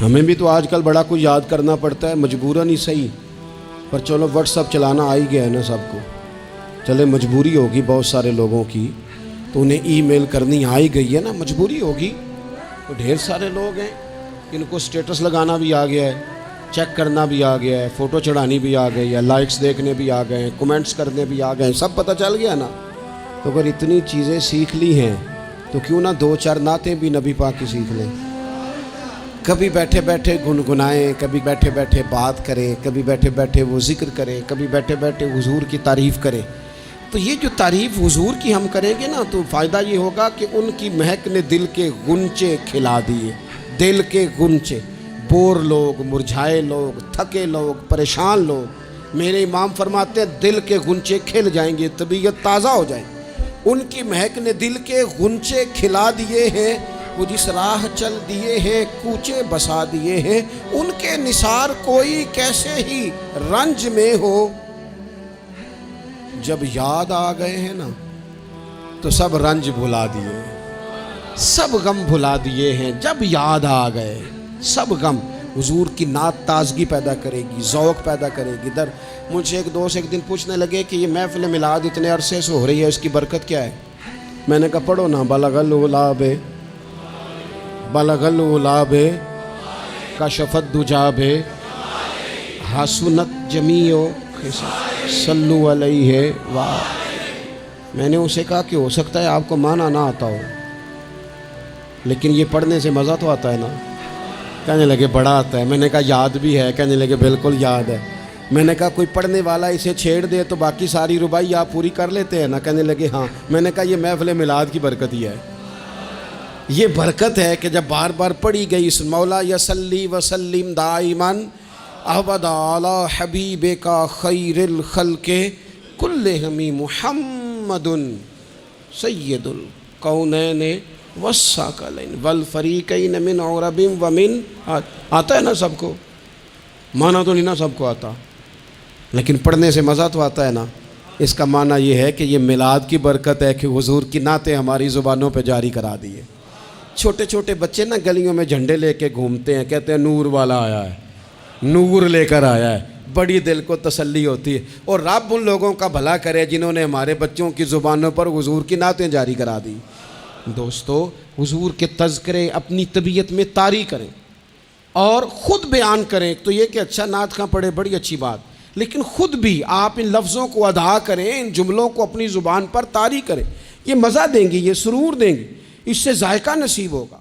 ہمیں بھی تو آج کل بڑا کچھ یاد کرنا پڑتا ہے، مجبوراً ہی صحیح، پر چلو واٹس ایپ چلانا آ ہی گیا ہے نا سب کو. چلے مجبوری ہوگی بہت سارے لوگوں کی تو انہیں ای میل کرنی آ ہی گئی ہے نا، مجبوری ہوگی. تو ڈھیر سارے لوگ ہیں جن کو سٹیٹس لگانا بھی آ گیا ہے، چیک کرنا بھی آ گیا ہے، فوٹو چڑھانی بھی آ گئی ہے، لائکس دیکھنے بھی آ گئے ہیں، کومنٹس کرنے بھی آ گئے ہیں، سب پتہ چل گیا نا. تو اگر اتنی چیزیں سیکھ لی ہیں تو کیوں نہ دو چار نعتیں بھی نبی پاک کی سیکھ لیں. کبھی بیٹھے بیٹھے گنگنائیں، کبھی بیٹھے بیٹھے بات کریں، کبھی بیٹھے بیٹھے وہ ذکر کریں، کبھی بیٹھے بیٹھے حضور کی تعریف کریں. تو یہ جو تعریف حضور کی ہم کریں گے نا تو فائدہ یہ ہوگا کہ ان کی مہک نے دل کے غنچے کھلا دیے. دل کے غنچے، بور لوگ، مرجھائے لوگ، تھکے لوگ، پریشان لوگ، میرے امام فرماتے ہیں دل کے غنچے کھل جائیں گے، طبیعت تازہ ہو جائے. ان کی مہک نے دل کے غنچے کھلا دیے ہیں. وہ جس راہ چل دیے ہیں کوچے بسا دیے ہیں. ان کے نثار کوئی کیسے ہی رنج میں ہو. جب یاد آ گئے ہیں نا تو سب رنج بھلا دیے، سب غم بھلا دیے ہیں. جب یاد آ گئے سب غم. حضور کی نعت تازگی پیدا کرے گی، ذوق پیدا کرے گی. مجھ سے ایک دوست ایک دن پوچھنے لگے کہ یہ محفل میلاد اتنے عرصے سے ہو رہی ہے، اس کی برکت کیا ہے؟ میں نے کہا پڑھو نا، بلغ العلا بے بلغ العلا بے کشف الدجا بے حسنت جمیع صلو علیہ وآلہ. میں نے اسے کہا کہ ہو سکتا ہے آپ کو معنی نہ آتا ہو، لیکن یہ پڑھنے سے مزہ تو آتا ہے نا. کہنے لگے بڑا آتا ہے. میں نے کہا یاد بھی ہے؟ کہنے لگے بالکل یاد ہے. میں نے کہا کوئی پڑھنے والا اسے چھیڑ دے تو باقی ساری ربائی آپ پوری کر لیتے ہیں نا؟ کہنے لگے ہاں. میں نے کہا یہ محفل میلاد کی برکت ہی ہے. یہ برکت ہے کہ جب بار بار پڑھی گئی اس مولا یصلی وسلم دائما ابدا علی حبیبک خیر الخلق کلہم محمد سید الکونین والثقلین والفریقین من عرب ومن. آتا ہے نا سب کو؟ معنی تو نہیں نا سب کو آتا، لیکن پڑھنے سے مزہ تو آتا ہے نا. اس کا معنی یہ ہے کہ یہ میلاد کی برکت ہے کہ حضور کی نعتیں ہماری زبانوں پہ جاری کرا دیے. چھوٹے چھوٹے بچے نا گلیوں میں جھنڈے لے کے گھومتے ہیں، کہتے ہیں نور والا آیا ہے، نور لے کر آیا ہے. بڑی دل کو تسلی ہوتی ہے. اور رب ان لوگوں کا بھلا کرے جنہوں نے ہمارے بچوں کی زبانوں پر حضور کی نعتیں جاری کرا دی. دوستو، حضور کے تذکرے اپنی طبیعت میں طاری کریں اور خود بیان کریں. تو یہ کہ اچھا نعت خواں پڑھے، بڑی اچھی بات، لیکن خود بھی آپ ان لفظوں کو ادا کریں، ان جملوں کو اپنی زبان پر طاری کریں. یہ مزہ دیں گی، یہ سرور دیں گی، اس سے ذائقہ نصیب ہوگا.